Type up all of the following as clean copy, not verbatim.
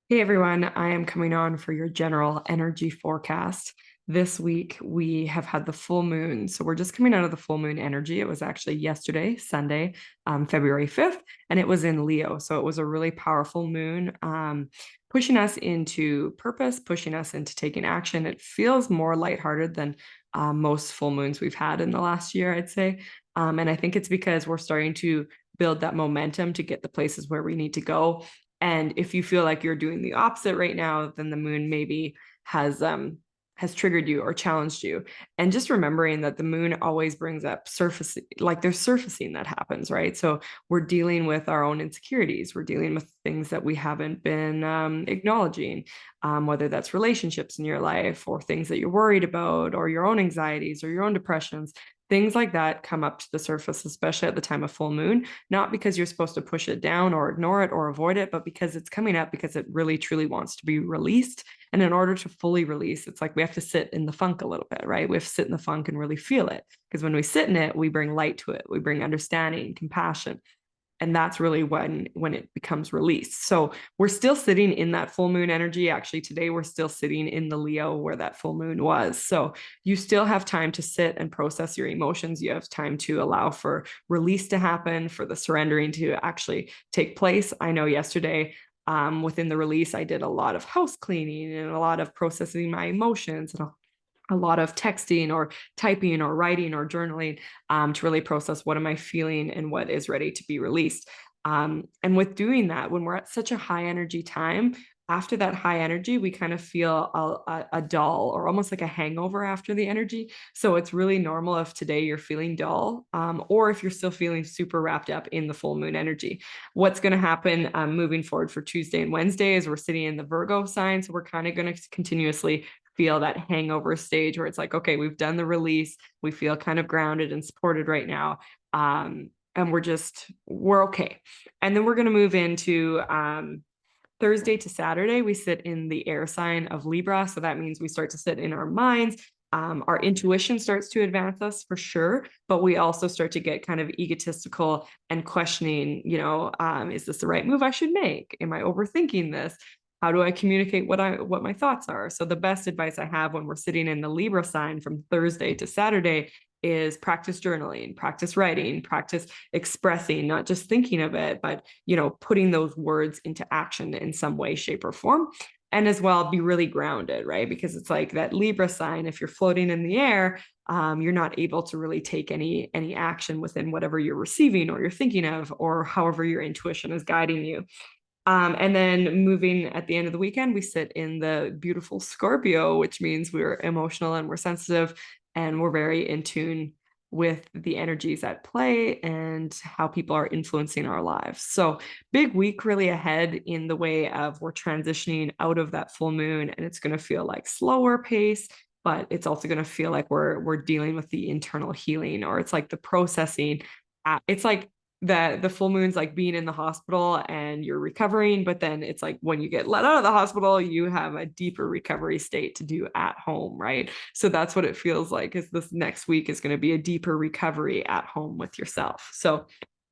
Hey everyone, I am coming on for your general energy forecast. This week we have had the full moon. So we're just coming out of the full moon energy. It was actually yesterday, Sunday, February 5th, and it was in Leo. So it was a really powerful moon, pushing us into purpose, pushing us into taking action. It feels more lighthearted than most full moons we've had in the last year, I'd say. And I think it's because we're starting to build that momentum to get the places where we need to go. And if you feel like you're doing the opposite right now, then the moon maybe has triggered you or challenged you. And just remembering that the moon always brings up surface, like there's surfacing that happens, right? So we're dealing with our own insecurities. We're dealing with things that we haven't been acknowledging, whether that's relationships in your life or things that you're worried about or your own anxieties or your own depressions. Things like that come up to the surface, especially at the time of full moon, not because you're supposed to push it down or ignore it or avoid it, but because it's coming up because it really truly wants to be released. And in order to fully release, it's like we have to sit in the funk a little bit, right? We have to sit in the funk and really feel it. Because when we sit in it, we bring light to it, we bring understanding, compassion, and that's really when it becomes released. So we're still sitting in that full moon energy. Actually, today we're still sitting in the Leo where that full moon was. So you still have time to sit and process your emotions. You have time to allow for release to happen, for the surrendering to actually take place. I know yesterday, within the release, I did a lot of house cleaning and a lot of processing my emotions and a lot of texting or typing or writing or journaling, to really process what am I feeling and what is ready to be released. And with doing that, when we're at such a high energy time, after that high energy, we kind of feel a dull or almost like a hangover after the energy. So it's really normal if today you're feeling dull, or if you're still feeling super wrapped up in the full moon energy. What's going to happen moving forward for Tuesday and Wednesday is we're sitting in the Virgo sign. So we're kind of going to continuously feel that hangover stage where it's like, okay, we've done the release. We feel kind of grounded and supported right now. And we're okay. And then we're going to move into Thursday to Saturday. We sit in the air sign of Libra. So that means we start to sit in our minds. Our intuition starts to advance us for sure, but we also start to get kind of egotistical and questioning, is this the right move I should make? Am I overthinking this? How do I communicate what my thoughts are? So the best advice I have when we're sitting in the Libra sign from Thursday to Saturday is practice journaling, practice writing, practice expressing, not just thinking of it, but putting those words into action in some way, shape, or form. And as well, be really grounded, right? Because it's like that Libra sign, if you're floating in the air, you're not able to really take any action within whatever you're receiving or you're thinking of, or however your intuition is guiding you. And then moving at the end of the weekend, we sit in the beautiful Scorpio, which means we're emotional and we're sensitive and we're very in tune with the energies at play and how people are influencing our lives. So big week really ahead in the way of we're transitioning out of that full moon, and it's going to feel like slower pace, but it's also going to feel like we're dealing with the internal healing, or it's like the processing. It's like the full moon's like being in the hospital and you're recovering, but then it's like when you get let out of the hospital, you have a deeper recovery state to do at home, right? So that's what it feels like, is this next week is going to be a deeper recovery at home with yourself. So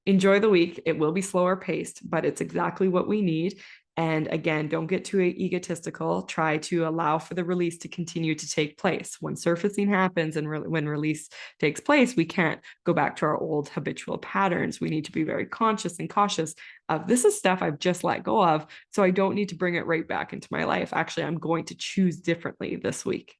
enjoy the week. It will be slower paced, but it's exactly what we need. And again, don't get too egotistical. Try to allow for the release to continue to take place. When surfacing happens and when release takes place, we can't go back to our old habitual patterns. We need to be very conscious and cautious of, this is stuff I've just let go of. So I don't need to bring it right back into my life. Actually, I'm going to choose differently this week.